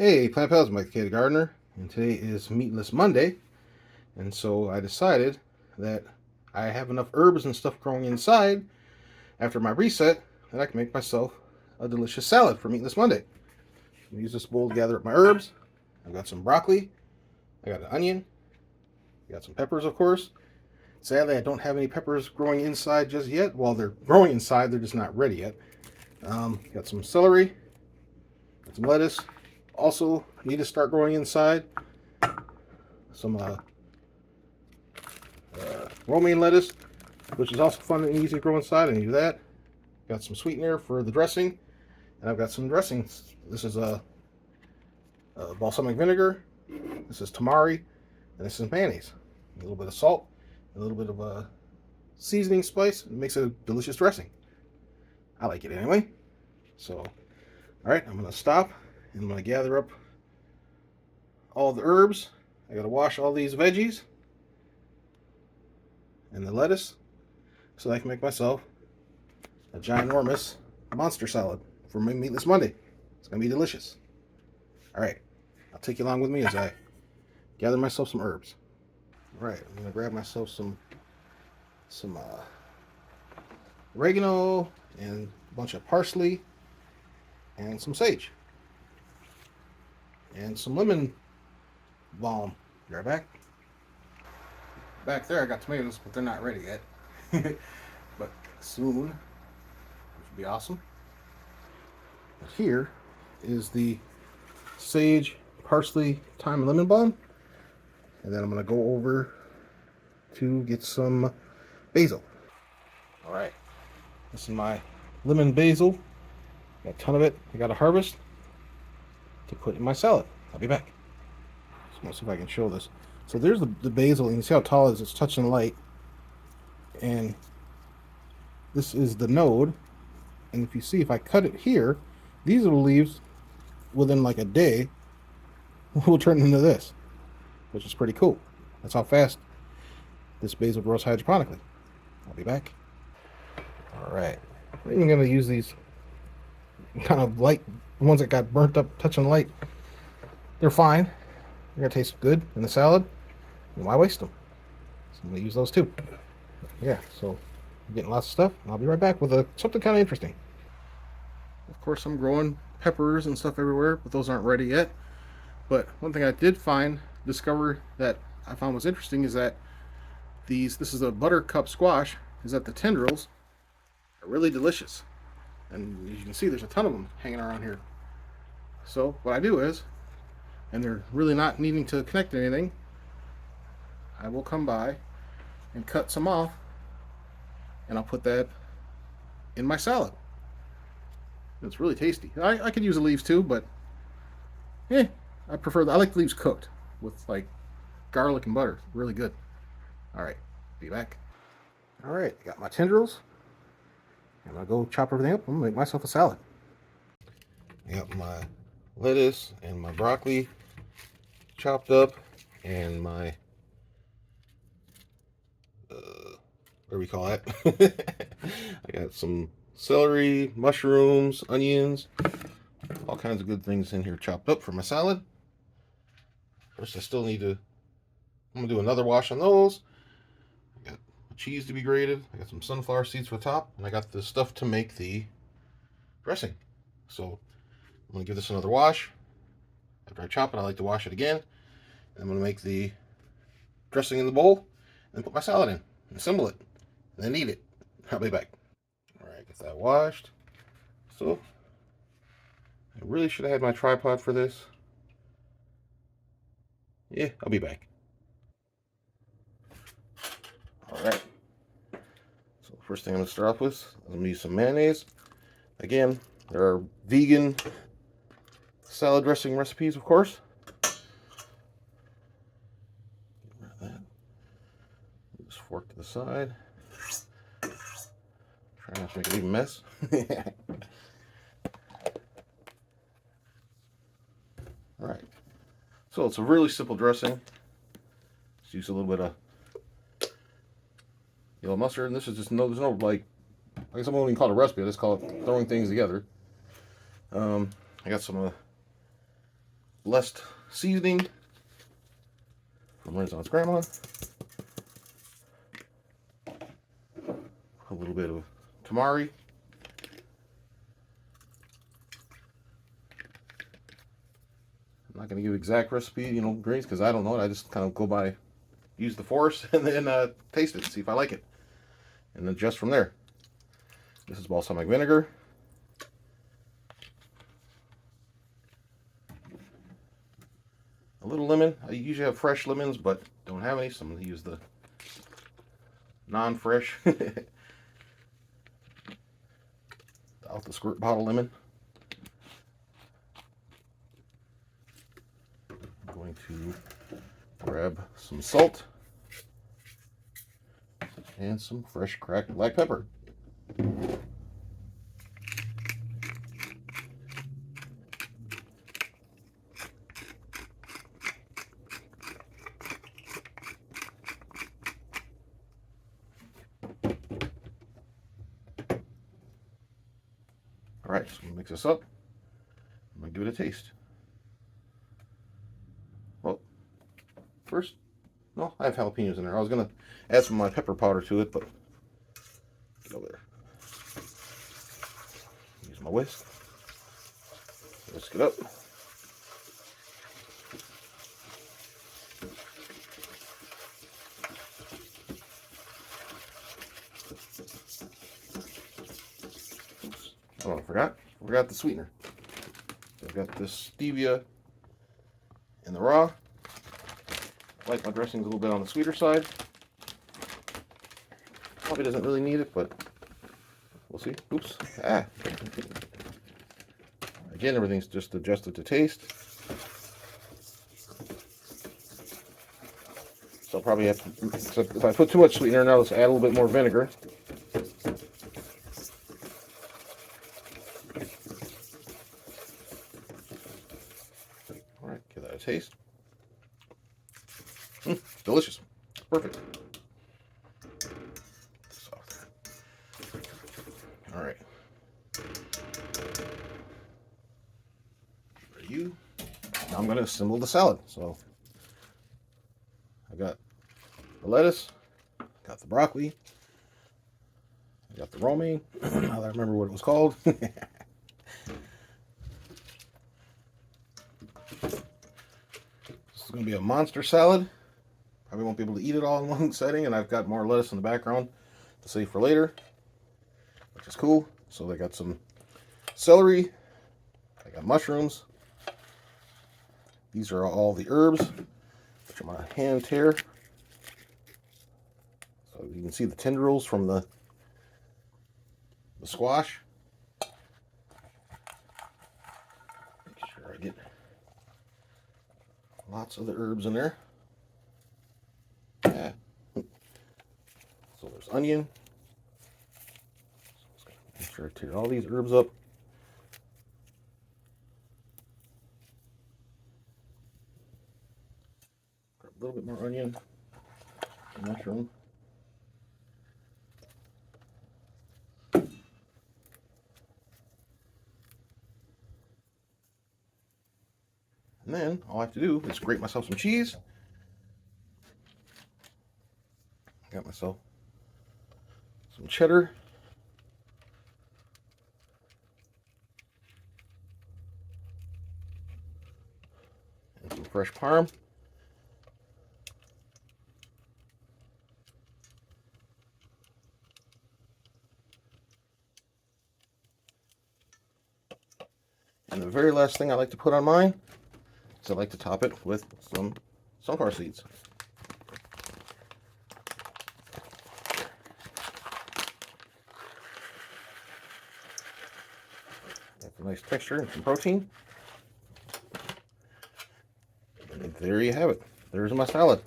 Hey, Plant Pals, Mike the Kid Gardener, and today is Meatless Monday, and so I decided that I have enough herbs and stuff growing inside after my reset that I can make myself a delicious salad for Meatless Monday. I'm use this bowl to gather up my herbs. I've got some broccoli, I got an onion, I got some peppers, of course. Sadly, I don't have any peppers growing inside just yet. Well, they're growing inside, they're just not ready yet. Got some celery, got some lettuce. Also, need to start growing inside some romaine lettuce, which is also fun and easy to grow inside. I need that. Got some sweetener for the dressing, and I've got some dressings. This is a balsamic vinegar. This is tamari, and this is mayonnaise. A little bit of salt, a little bit of a seasoning spice. It makes a delicious dressing. I like it anyway. So, all right, I'm gonna stop. And I'm going to gather up all the herbs. I got to wash all these veggies and the lettuce so that I can make myself a ginormous monster salad for my Meatless Monday. It's going to be delicious. All right, I'll take you along with me as I gather myself some herbs. All right, I'm going to grab myself some oregano and a bunch of parsley and some sage. And some lemon balm. Be right back. Back there I got tomatoes, but they're not ready yet. But soon, which will be awesome. But here is the sage, parsley, thyme, and lemon balm. And then I'm going to go over to get some basil. Alright, this is my lemon basil. Got a ton of it. I got to harvest to put in my salad. I'll be back. So let's see if I can show this. So there's the basil, and you see how tall it is. It's touching light. And this is the node. And if you see, if I cut it here, these little leaves, within like a day, will turn into this, which is pretty cool. That's how fast this basil grows hydroponically. I'll be back. All right. I'm even going to use these kind of light ones that got burnt up touching light. They're fine. They're gonna taste good in the salad. Why waste them? So I'm gonna use those too. Yeah, so I'm getting lots of stuff. I'll be right back with something kind of interesting. Of course, I'm growing peppers and stuff everywhere, but those aren't ready yet. But one thing I did discover that I found was interesting is that this is a buttercup squash, is that the tendrils are really delicious. And as you can see, there's a ton of them hanging around here. So what I do is, and they're really not needing to connect to anything, I will come by and cut some off, and I'll put that in my salad. It's really tasty. I could use the leaves too, but I like the leaves cooked with like garlic and butter. Really good. All right, be back. All right, got my tendrils. I'm gonna go chop everything up. I'm gonna make myself a salad. I got my lettuce and my broccoli chopped up, and my what do we call that? I got some celery, mushrooms, onions, all kinds of good things in here chopped up for my salad. First, I'm gonna do another wash on those. I got cheese to be grated. I got some sunflower seeds for the top, and I got the stuff to make the dressing. So I'm gonna give this another wash. After I chop it, I like to wash it again. I'm gonna make the dressing in the bowl and put my salad in and assemble it and then eat it. I'll be back. All right, get that washed. So I really should have had my tripod for this. Yeah, I'll be back. All right. So first thing I'm gonna start off with, I'm gonna use some mayonnaise. Again, there are vegan salad dressing recipes, of course. Get rid of that. Move this fork to the side. Try not to make a big mess. All right. So it's a really simple dressing. Just use a little bit of yellow mustard, and this is just there's no like, I guess I won't even call it a recipe. I just call it throwing things together. I got some blessed seasoning from Renaissance Grandma. A little bit of tamari. I'm not going to give exact recipe, ingredients, because I don't know it. I just kind of go by, use the force, and then taste it, see if I like it, and then just from there. This is balsamic vinegar. A little lemon. I usually have fresh lemons, but don't have any, so I'm going to use the non-fresh out the squirt bottle lemon. I'm going to grab some salt and some fresh cracked black pepper. Alright, so I'm going to mix this up. I'm going to give it a taste. Well, first, no, I have jalapenos in there. I was going to add some of my pepper powder to it, but get over there. Use my whisk. Whisk it up. Oh, I forgot the sweetener. I've got this stevia in the raw. I like my dressings a little bit on the sweeter side. Probably doesn't really need it, but we'll see. Oops. Again, everything's just adjusted to taste. So I'll probably have to, so if I put too much sweetener now, let's add a little bit more vinegar. Alright, give that a taste. Delicious. Perfect. Alright. Now I'm going to assemble the salad. So I got the lettuce, got the broccoli, I got the romaine. Now that I remember what it was called. This is going to be a monster salad. Probably won't be able to eat it all in one setting, and I've got more lettuce in the background to save for later, which is cool. So I got some celery, I got mushrooms. These are all the herbs, which I'm going to hand tear. So you can see the tendrils from the squash. Make sure I get lots of the herbs in there. Yeah. So there's onion. So make sure I tear all these herbs up. Grab a little bit more onion and mushroom. And then all I have to do is grate myself some cheese. Got myself some cheddar. And some fresh parm. And the very last thing I like to put on mine is I like to top it with some sunflower seeds. That's a nice texture and some protein. And there you have it. There's my salad.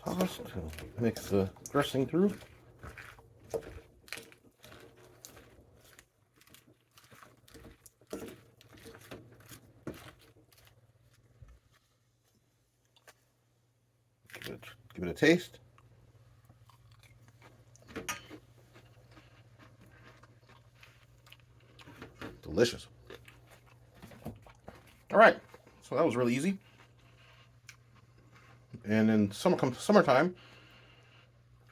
Toss to mix the dressing through. Give it a taste. Delicious. All right, so that was really easy. And in summertime,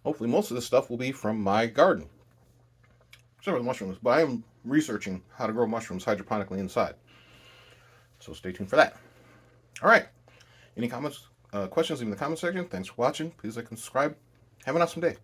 hopefully most of this stuff will be from my garden. Except for the mushrooms, but I am researching how to grow mushrooms hydroponically inside. So stay tuned for that. All right. Any comments, questions, leave in the comment section. Thanks for watching. Please like and subscribe. Have an awesome day.